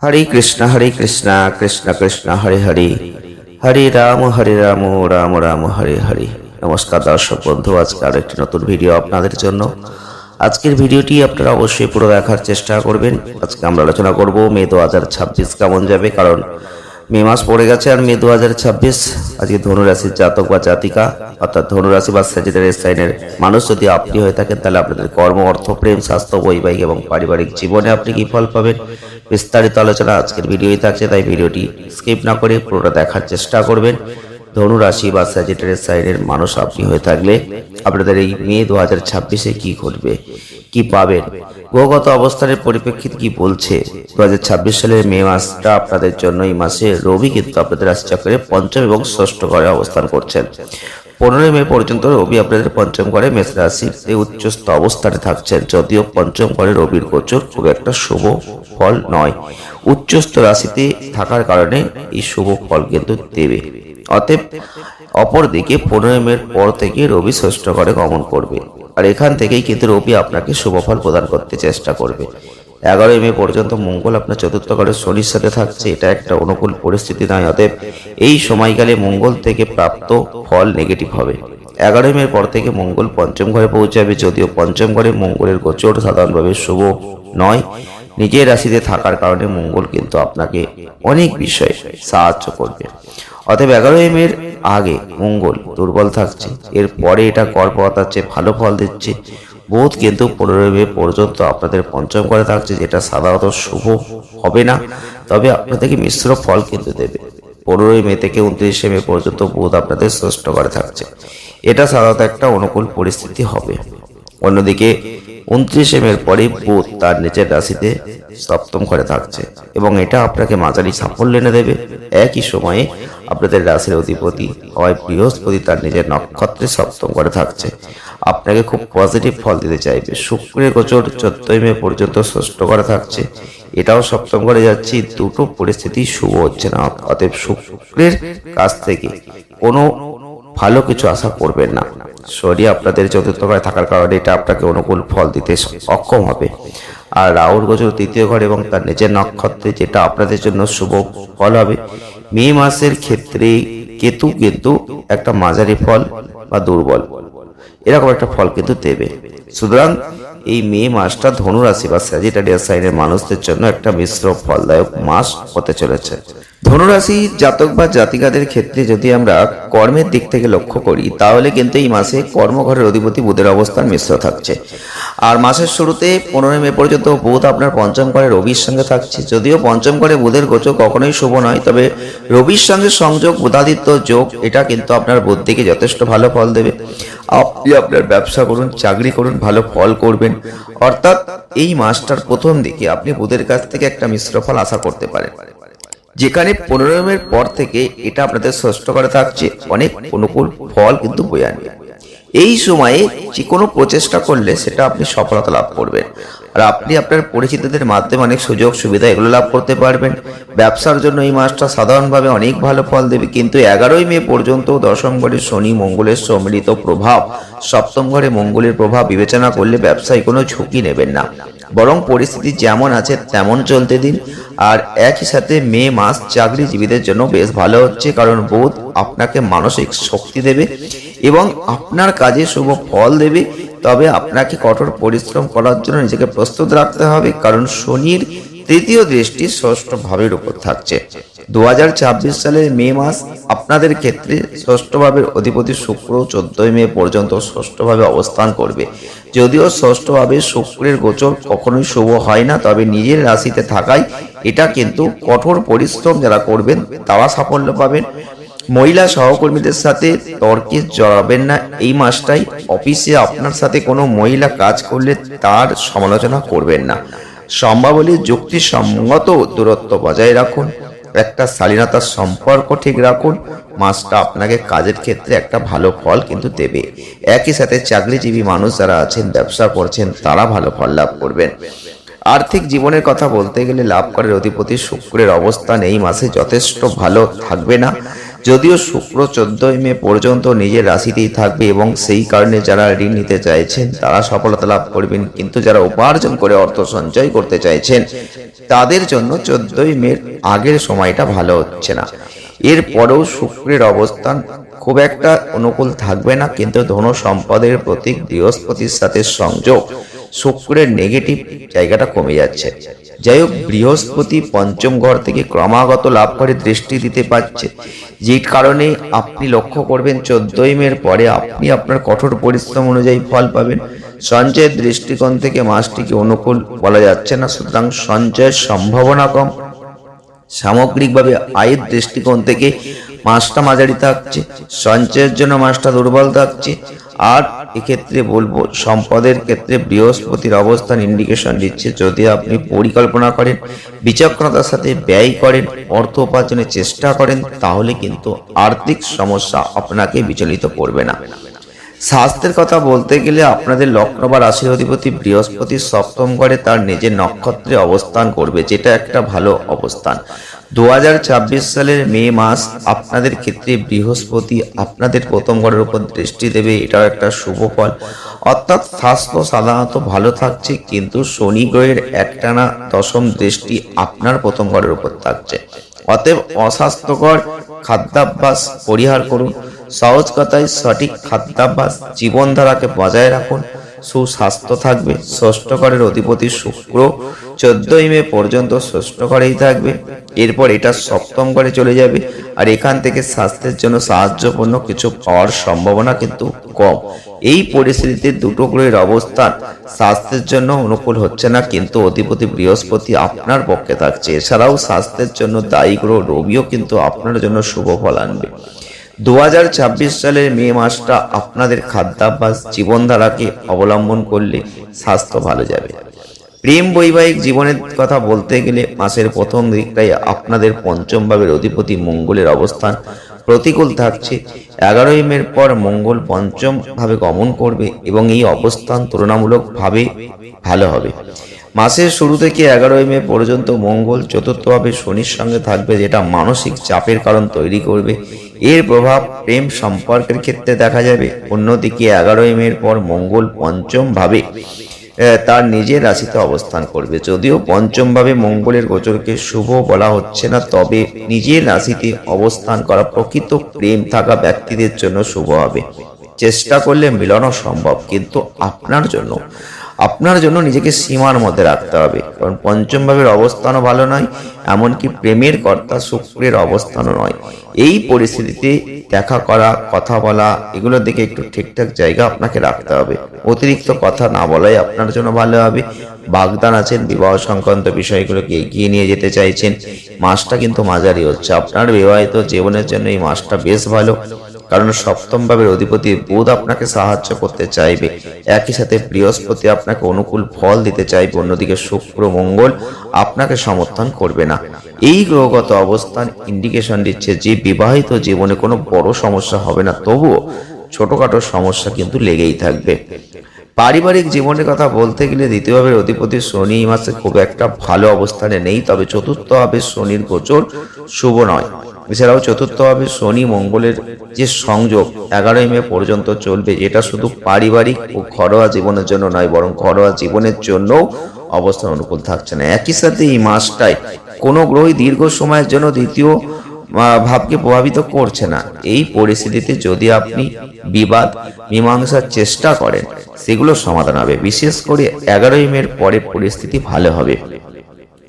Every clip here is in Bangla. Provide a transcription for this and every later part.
হরে কৃষ্ণ কৃষ্ণ কৃষ্ণ হরে হরে, হরে রাম রাম রাম হরে হরে। নমস্কার দর্শক বন্ধু, আজকে আরো একটি নতুন ভিডিও আপনাদের জন্য। আজকের ভিডিওটি আপনারা অবশ্যই পুরো দেখার চেষ্টা করবেন। আজকে আমরা আলোচনা করব মে 2026 কেমন যাবে, কারণ মে মাস পড়ে গেছে আর মে 2026 আজকে ধনুরাশির জাতক বা জাতিকা অর্থাৎ ধনুরাশি বা স্যাজিটারিয়াস সাইনের মানুষ যদি আপনি হয়ে থাকেন, তাহলে আপনাদের কর্ম, অর্থ, প্রেম, স্বাস্থ্য, বৈবাহিক এবং পারিবারিক জীবনে আপনি কি ফল পাবেন, বিস্তারিত আলোচনা আজকের ভিডিওই থাকছে। তাই ভিডিওটি স্কিপ না করে পুরোটা দেখার চেষ্টা করবেন। ধনুরাশি বা স্যাজিটারিয়াস সাইনের মানুষ আপনি হয়ে থাকলে আপনাদের এই মে 2026-এ কি ঘটবে, কি পাবেন, গ্রহগত অবস্থানের পরিপ্রেক্ষিতে কি বলছে। 2026 সালের মে মাসটা আপনাদের জন্য, এই মাসে রবি কিন্তু আপনাদের রাশিচক্রে পঞ্চম এবং ষষ্ঠ ঘরে অবস্থান করছেন। 15 মে পর্যন্ত রবি আপনাদের পঞ্চম ঘরে মেষ রাশিতে উচ্চস্থ অবস্থানে থাকছেন। যদিও পঞ্চম ঘরে রবির গোচর খুব একটা শুভ ফল নয়, উচ্চস্থ রাশিতে থাকার কারণে এই শুভ ফল কিন্তু দেবে। অতএব অপরদিকে 15 মের পর থেকে রবি ষষ্ঠ ঘরে গমন করবে, আর এখান থেকেই কিন্তু রবি আপনাকে শুভ ফল প্রদান করতে চেষ্টা করবে। 11 মে পর্যন্ত মঙ্গল আপনার চতুর্থ ঘরে শনির সাথে থাকছে, এটা একটা অনুকূল পরিস্থিতি নয়। অতএব এই সময়কালে মঙ্গল থেকে প্রাপ্ত ফল নেগেটিভ হবে। 11 মে পর থেকে মঙ্গল পঞ্চম ঘরে পৌঁছাবে। যদিও পঞ্চম ঘরে মঙ্গলের গোচর সাধারণভাবে শুভ নয়, নিজের রাশিতে থাকার কারণে মঙ্গল কিন্তু আপনাকে অনেক বিষয়ে সাহায্য করবে। অতএব 11 মের আগে মঙ্গল দুর্বল থাকছে, এর পরে এটা গর্ভবতার চেয়ে ভালো ফল দিচ্ছে। বুধ কিন্তু 15 মে পর্যন্ত আপনাদের পঞ্চম ঘরে থাকছে, যেটা সাধারণত শুভ হবে না, তবে আপনাদেরকে মিশ্র ফল কিন্তু দেবে। 15 মে থেকে 29 মে পর্যন্ত বুধ আপনাদের ষষ্ঠ ঘরে থাকছে, এটা সাধারণত একটা অনুকূল পরিস্থিতি হবে। অন্যদিকে 29 মের পরে বুধ তার নিজের রাশিতে সপ্তম ঘরে থাকছে এবং এটা আপনাকে মাঝারি সাফল্য এনে দেবে। একই সময়ে আপনাদের রাশির অধিপতি হয় বৃহস্পতি তার নিজের নক্ষত্রে সপ্তম ঘরে থাকছে, আপনাকে খুব পজিটিভ ফল দিতে চাইবে। শুক্রের গোচর 14 মে পর্যন্ত ষষ্ঠ ঘরে থাকছে, এটাও সপ্তম ঘরে যাচ্ছে। দুটো পরিস্থিতি শুভ হচ্ছে না, অতএব শুক্রের কাছ থেকে কোনো ভালো কিছু আশা করবেন না। শরীর আপনাদের চতুর্থ ঘরে থাকার কারণে এটা আপনাকে অনুকূল ফল দিতে অক্ষম হবে। আর রাহুর গোচর তৃতীয় ঘর এবং তার নিজের নক্ষত্রে, যেটা আপনাদের জন্য শুভ ফল হবে। মে মাসের ক্ষেত্রে কেতু কিন্তু একটা মাঝারি ফল বা দুর্বল এরকম একটা ফল কিন্তু দেবে। সুতরাং এই মে মাসটা ধনুরাশি বা স্যাজিটারিয়াস সাইনের মানুষদের জন্য একটা মিশ্র ফলদায়ক মাস হতে চলেছে। ধনুরাশি জাতক বা জাতিকাদের ক্ষেত্রে যদি আমরা কর্মের দিক থেকে লক্ষ্য করি, তাহলে কিন্তু এই মাসে কর্মঘরের অধিপতি বুধের অবস্থান মিশ্র থাকছে। আর মাসের শুরুতে 15 মে পর্যন্ত বুধ আপনার পঞ্চম ঘরে রবির সঙ্গে থাকছে। যদিও পঞ্চম ঘরে বুধের গোচর কখনোই শুভ নয়, তবে রবির সঙ্গে সংযোগ, বুধাদিত্য যোগ, এটা কিন্তু আপনার বুদ্ধিকে যথেষ্ট ভালো ফল দেবে। আপনি আপনার ব্যবসা করুন, চাকরি করুন, ভালো ফল করবেন। অর্থাৎ এই মাসটার প্রথম দিকে আপনি বুধের কাছ থেকে একটা মিশ্র ফল আশা করতে পারেন, যেখানে 15 মের পর থেকে এটা আপনাদের ষষ্ঠ ঘরে থাকছে, অনেক অনুকূল ফল কিন্তু বয়ে আনবে। এই সময়ে যে কোনো প্রচেষ্টা করলে সেটা আপনি সফলতা লাভ করবেন, আর আপনি আপনার পরিচিতদের মাধ্যমে অনেক সুযোগ সুবিধা এগুলো লাভ করতে পারবেন। ব্যবসার জন্য এই মাসটা সাধারণভাবে অনেক ভালো ফল দেবে, কিন্তু 11 মে পর্যন্ত দশম ঘরে শনি মঙ্গলের সম্মিলিত প্রভাব, সপ্তম ঘরে মঙ্গলের প্রভাব বিবেচনা করলে ব্যবসায় কোনো ঝুঁকি নেবেন না, বরং পরিস্থিতি যেমন আছে তেমন চলতে দিন। আর একই সাথে মে মাস চাকরিজীবীদের জন্য বেশ ভালো হচ্ছে, কারণ বুধ আপনাকে মানসিক শক্তি দেবে এবং আপনার কাজে শুভ ফল দেবে। তবে আপনাকে কঠোর পরিশ্রম করার জন্য নিজেকে প্রস্তুত রাখতে হবে, কারণ শনির তৃতীয় দৃষ্টি ষষ্ঠ ভাবের উপর থাকছে। 2026 সালের মে মাস আপনাদের ক্ষেত্রে ষষ্ঠ ভাবের অধিপতি শুক্র 14 মে পর্যন্ত ষষ্ঠ ভাবে অবস্থান করবে। যদিও ষষ্ঠ ভাবে শুক্রের গোচর কখনোই শুভ হয় না, তবে নিজের রাশিতে থাকায় এটা কিন্তু কঠোর পরিশ্রম যারা করবেন তারা সাফল্য পাবেন। মহিলা সহকর্মীদের সাথে তর্কে জড়াবেন না এই মাসটাই। অফিসে আপনার সাথে কোনো মহিলা কাজ করলে তার সমালোচনা করবেন না। সম্ভাবলী যুক্তিসঙ্গত দূরত্ব বজায় রাখুন, একটা শালীনতার সম্পর্ক ঠিক রাখুন। মাসটা আপনাকে কাজের ক্ষেত্রে একটা ভালো ফল কিন্তু দেবে। একই সাথে চাকরিজীবী মানুষ যারা আছেন, ব্যবসা করছেন, তারা ভালো ফল লাভ করবেন। আর্থিক জীবনের কথা বলতে গেলে লাভ করার অধিপতি শুক্রের অবস্থান এই মাসে যথেষ্ট ভালো থাকবে না। যদিও শুক্র 14 মে পর্যন্ত নিজের রাশিতেই থাকবে এবং সেই কারণে যারা ঋণ নিতে চাইছেন তারা সফলতা লাভ করবেন, কিন্তু যারা উপার্জন করে অর্থ সঞ্চয় করতে চাইছেন তাদের জন্য 14 মের আগের সময়টা ভালো হচ্ছে না। এরপরেও শুক্রের অবস্থান খুব একটা অনুকূল থাকবে না, কিন্তু ধন সম্পদের প্রতীক বৃহস্পতির সাথে সংযোগ শুক্রের নেগেটিভ জায়গাটা কমে যাচ্ছে। যাই হোক, বৃহস্পতি পঞ্চম ঘর থেকে ক্রমাগত লাভ করে দৃষ্টি দিতে পারছে, যে কারণে আপনি লক্ষ্য করবেন 14 মের পরে আপনি আপনার কঠোর পরিশ্রম অনুযায়ী ফল পাবেন। সঞ্চয়ের দৃষ্টিকোণ থেকে মাসটিকে অনুকূল বলা যাচ্ছে না, সুতরাং সঞ্চয়ের সম্ভাবনা কম। সামগ্রিকভাবে আয়ের দৃষ্টিকোণ থেকে মাসটা মাঝারি থাকছে, সঞ্চয়ের জন্য মাসটা দুর্বল থাকছে। আর এক্ষেত্রে বলবো সম্পদের ক্ষেত্রে বৃহস্পতির অবস্থান ইন্ডিকেশন দিচ্ছে যদি আপনি পরিকল্পনা করেন, বিচক্ষণতার সাথে ব্যয় করেন, অর্থ উপার্জনের চেষ্টা করেন, তাহলে কিন্তু আর্থিক সমস্যা আপনাকে বিচলিত করবে না। স্বাস্থ্যের কথা বলতে গেলে আপনাদের লগ্ন বা রাশির অধিপতি বৃহস্পতি সপ্তম ঘরে তার নিজের নক্ষত্রে অবস্থান করবে, যেটা একটা ভালো অবস্থান। 2026 সালের মে মাস আপনাদের ক্ষেত্রে বৃহস্পতি আপনাদের প্রথম ঘরের উপর দৃষ্টি দেবে, এটাও একটা শুভ ফল। অর্থাৎ স্বাস্থ্য সাধারণত ভালো থাকছে, কিন্তু শনি গ্রহের একটানা দশম দৃষ্টি আপনার প্রথম ঘরের উপর থাকছে। অতএব অস্বাস্থ্যকর খাদ্যাভ্যাস পরিহার করুন। সহজ কথায় সঠিক খাদ্যাভ্যাস জীবনধারাকে বজায় রাখুন, সুস্বাস্থ্য থাকবে। ষষ্ঠ ঘরের অধিপতি শুক্র 14 মে পর্যন্ত ষষ্ঠ ঘরেই থাকবে, এরপর এটা সপ্তম ঘরে চলে যাবে। আর এখান থেকে স্বাস্থ্যের জন্য সাহায্যপূর্ণ কিছু পাওয়ার সম্ভাবনা কিন্তু কম। এই পরিস্থিতিতে দুটো গ্রহের অবস্থান স্বাস্থ্যের জন্য অনুকূল হচ্ছে না, কিন্তু অধিপতি বৃহস্পতি আপনার পক্ষে থাকছে। এছাড়াও স্বাস্থ্যের জন্য দায়ী গ্রহ রবিও কিন্তু আপনার জন্য শুভ ফল আনবে। 2026 সালের মে মাসটা আপনাদের খাদ্যাভ্যাস জীবনধারাকে অবলম্বন করলে স্বাস্থ্য ভালো যাবে। প্রেম বৈবাহিক জীবনের কথা বলতে গেলে মাসের প্রথম দিকটাই আপনাদের পঞ্চম ভাবের অধিপতি মঙ্গলের অবস্থান প্রতিকূল থাকছে। 11 মের পর মঙ্গল পঞ্চম ভাবে গমন করবে এবং এই অবস্থান তুলনামূলকভাবে ভালো হবে। মাসের শুরু থেকে 11 মে পর্যন্ত মঙ্গল চতুর্থভাবে শনির সঙ্গে থাকবে, যেটা মানসিক চাপের কারণ তৈরি করবে। এর প্রভাব প্রেম সম্পর্কের ক্ষেত্রে দেখা যাবে। অন্যদিকে 11 মের পর মঙ্গল পঞ্চম ভাবে তার নিজের রাশিতে অবস্থান করবে। যদিও পঞ্চম ভাবে মঙ্গলের গোচরকে শুভ বলা হচ্ছে না, তবে নিজের রাশিতে অবস্থান করা প্রকৃত প্রেম থাকা ব্যক্তিদের জন্য শুভ হবে। চেষ্টা করলে মিলনও সম্ভব, কিন্তু আপনার জন্য নিজেকে সীমার মধ্যে রাখতে হবে, কারণ পঞ্চম ভাবের অবস্থানও ভালো নয়, এমনকি প্রেমের কর্তা শুক্রের অবস্থানও নয়। এই পরিস্থিতিতে দেখা করা, কথা বলা, এগুলোর দিকে একটু ঠিকঠাক জায়গা আপনাকে রাখতে হবে। অতিরিক্ত কথা না বলাই আপনার জন্য ভালো হবে। বাগদান আছেন, বিবাহ সংক্রান্ত বিষয়গুলোকে এগিয়ে নিয়ে যেতে চাইছেন, মাসটা কিন্তু মাঝারি হচ্ছে। আপনার বিবাহিত জীবনের জন্য এই মাসটা বেশ ভালো, কারণ সপ্তম ভাবের অধিপতি বুধ আপনাকে সাহায্য করতে চাইবে, একই সাথে বৃহস্পতি আপনাকে অনুকূল ফল দিতে চাইবে। অন্যদিকে শুক্র মঙ্গল আপনাকে সমর্থন করবে না। এই গ্রহগত অবস্থান ইন্ডিকেশন দিচ্ছে যে বিবাহিত জীবনে কোনো বড় সমস্যা হবে না, তবুও ছোটখাটো সমস্যা কিন্তু লেগেই থাকবে। পারিবারিক জীবনের কথা বলতে গেলে দ্বিতীয় ভাবের অধিপতি শনি এই মাসে খুব একটা ভালো অবস্থানে নেই, তবে চতুর্থ ভাবে শনির গোচর শুভ নয়। এছাড়াও চতুর্থ ভাবে শনি মঙ্গলের যে সংযোগ 11 মে পর্যন্ত চলবে, যেটা শুধু পারিবারিক ও ঘরোয়া জীবনের জন্য নয়, বরং ঘরোয়া জীবনের জন্য অবস্থান অনুকূল থাকছে না। একই সাথে এই মাসটায় কোনো গ্রহই দীর্ঘ সময়ের জন্য দ্বিতীয় ভাবকে প্রভাবিত করছে না। এই পরিস্থিতিতে যদি আপনি বিবাদ মীমাংসার চেষ্টা করেন, সেগুলো সমাধান হবে। বিশেষ করে 11 মের পরে পরিস্থিতি ভালো হবে।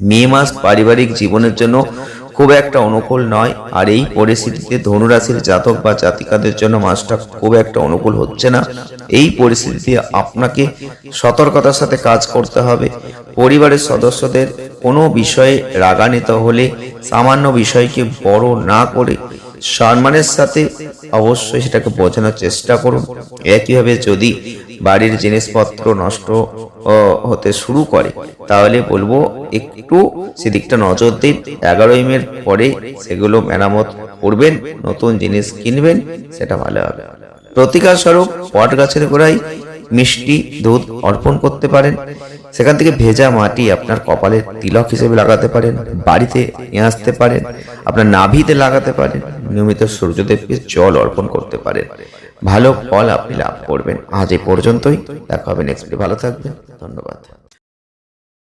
মে মাস পারিবারিক জীবনের জন্য খুব একটা অনুকূল নয়, আর এই পরিস্থিতিতে ধনুরাশির জাতক বা জাতিকাদের জন্য মাসটা খুব একটা অনুকূল হচ্ছে না। এই পরিস্থিতিতে আপনাকে সতর্কতার সাথে কাজ করতে হবে। পরিবারের সদস্যদের কোনো বিষয়ে রাগান্বিত হলে সামান্য বিষয়কে বড় না করে সম্মানের সাথে অবশ্যই সেটাকে বোঝানোর চেষ্টা করুন। একইভাবে যদি বাড়ির জিনিসপত্র নষ্ট হতে শুরু করে, তাহলে বলবো একটু সেদিকটা নজর দিন। 11 মের পরে সেগুলো মেরামত করবেন, নতুন জিনিস কিনবেন, সেটা ভালো হবে। প্রতিকার স্বরূপ বট গাছের গোড়ায় মিষ্টি দুধ অর্পণ করতে পারেন। সেখান থেকে ভেজা মাটি আপনার কপালে তিলক হিসেবে লাগাতে পারেন, বাড়িতে নিয়ে আসতে পারেন, আপনার নাভিতে লাগাতে পারেন, নিয়মিত সূর্যদেবকে জল অর্পণ করতে পারেন। ভালো ফল আপনি লাভ করবেন। আজ এই পর্যন্তই, দেখা হবে নেক্সট ভিডিও। ভালো থাকবেন, ধন্যবাদ।